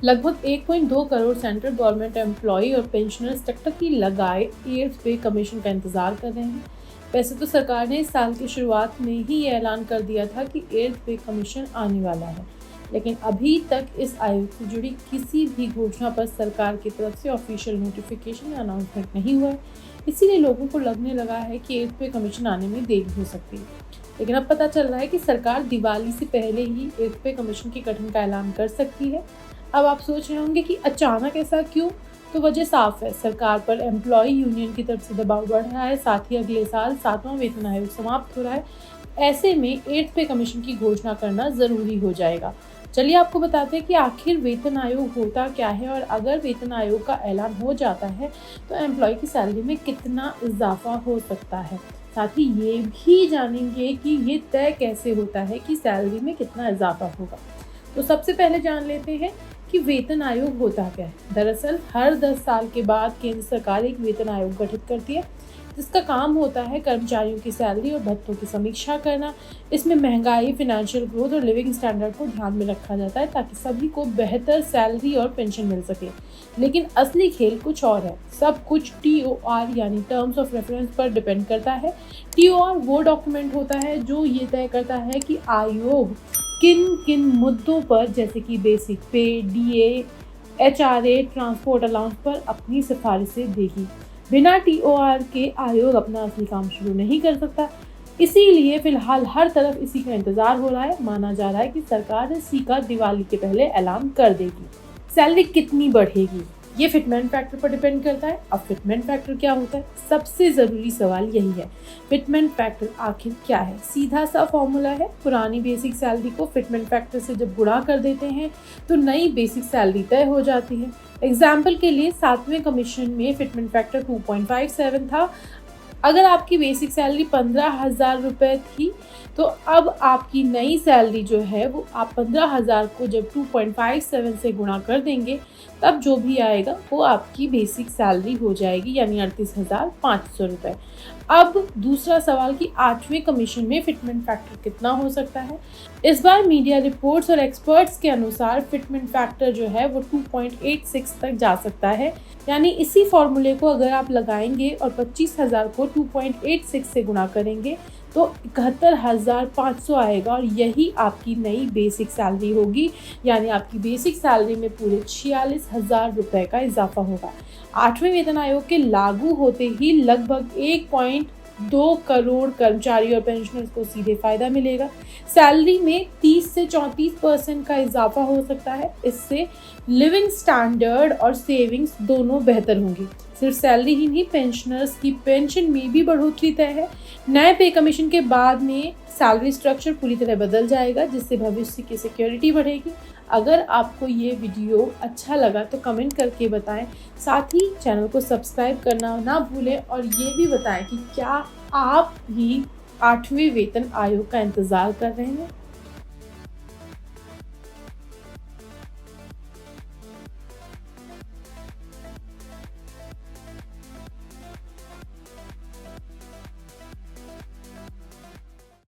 लगभग 1.2 crore central government employ और pensioners टकटकी लगाए 8th पे कमीशन का इंतजार कर रहे हैं। वैसे तो सरकार ने इस साल की शुरुआत में ही ये ऐलान कर दिया था कि 8th पे कमीशन आने वाला है, लेकिन अभी तक इस आयोग से जुड़ी किसी भी घोषणा पर सरकार की तरफ से ऑफिशियल नोटिफिकेशन या अनाउंसमेंट नहीं हुआ है। इसीलिए लोगों को लगने लगा है कि 8th पे कमीशन आने में देरी हो सकती है। लेकिन अब पता चल रहा है कि सरकार दिवाली से पहले ही 8th पे कमीशन के गठन का ऐलान कर सकती है। अब आप सोच रहे होंगे कि अचानक ऐसा क्यों? तो वजह साफ है, सरकार पर एम्प्लॉय यूनियन की तरफ से दबाव बढ़ रहा है। साथ ही अगले साल 7वां वेतन आयोग समाप्त हो रहा है। ऐसे में 8th पे कमीशन की घोषणा करना ज़रूरी हो जाएगा। चलिए आपको बताते हैं कि आखिर वेतन आयोग होता क्या है और अगर वेतन आयोग का ऐलान हो जाता है तो एम्प्लॉय की सैलरी में कितना इजाफा हो सकता है। साथ ही ये भी जानेंगे कि ये तय कैसे होता है कि सैलरी में कितना इजाफा होगा। तो सबसे पहले जान लेते हैं कि वेतन आयोग होता क्या है। दरअसल हर 10 साल के बाद केंद्र सरकार एक वेतन आयोग गठित करती है, जिसका काम होता है कर्मचारियों की सैलरी और भत्तों की समीक्षा करना। इसमें महंगाई, फाइनेंशियल ग्रोथ और लिविंग स्टैंडर्ड को ध्यान में रखा जाता है ताकि सभी को बेहतर सैलरी और पेंशन मिल सके। लेकिन असली खेल कुछ और है। सब कुछ TOR यानी टर्म्स ऑफ रेफरेंस पर डिपेंड करता है। TOR वो डॉक्यूमेंट होता है जो ये तय करता है कि आयोग किन किन मुद्दों पर, जैसे कि बेसिक पे, DA, HRA, ट्रांसपोर्ट अलाउंस पर अपनी सिफारिशें देगी। बिना TOR के आयोग अपना असली काम शुरू नहीं कर सकता। इसीलिए फिलहाल हर तरफ इसी का इंतजार हो रहा है। माना जा रहा है कि सरकार इसी का दिवाली के पहले ऐलान कर देगी। सैलरी कितनी बढ़ेगी ये फिटमेंट फैक्टर पर डिपेंड करता है। अब फिटमेंट फैक्टर क्या होता है? सबसे ज़रूरी सवाल यही है, फिटमेंट फैक्टर आखिर क्या है? सीधा सा फॉर्मूला है, पुरानी बेसिक सैलरी को फिटमेंट फैक्टर से जब गुणा कर देते हैं तो नई बेसिक सैलरी तय हो जाती है। एग्जाम्पल के लिए 7वें कमीशन में फिटमेंट फैक्टर 2.57 था। अगर आपकी बेसिक सैलरी 15,000 रुपये थी तो अब आपकी नई सैलरी जो है वो आप 15,000 को जब 2.57 से गुणा कर देंगे तब जो भी आएगा वो आपकी बेसिक सैलरी हो जाएगी, यानी 38,500 रुपये। अब दूसरा सवाल कि 8वें कमीशन में फिटमेंट फैक्टर कितना हो सकता है। इस बार मीडिया रिपोर्ट्स और एक्सपर्ट्स के अनुसार फिटमेंट फैक्टर जो है वो 2.86 तक जा सकता है। यानी इसी फॉर्मूले को अगर आप लगाएंगे और 25,000 को 2.86 से गुणा करेंगे तो 71,500 आएगा और यही आपकी नई बेसिक सैलरी होगी। यानी आपकी बेसिक सैलरी में पूरे 46,000 रुपये का इजाफा होगा। 8वें वेतन आयोग के लागू होते ही लगभग 1.2 करोड़ कर्मचारी और पेंशनर्स को सीधे फायदा मिलेगा। सैलरी में 30 से 34% का इजाफा हो सकता है। इससे लिविंग स्टैंडर्ड और सेविंग्स दोनों बेहतर होंगी। सिर्फ सैलरी ही नहीं, पेंशनर्स की पेंशन में भी बढ़ोतरी तय है। नए पे कमीशन के बाद में सैलरी स्ट्रक्चर पूरी तरह बदल जाएगा, जिससे भविष्य की सिक्योरिटी बढ़ेगी। अगर आपको ये वीडियो अच्छा लगा तो कमेंट करके बताएं। साथ ही चैनल को सब्सक्राइब करना ना भूलें और ये भी बताएं कि क्या आप भी 8वें वेतन आयोग का इंतज़ार कर रहे हैं।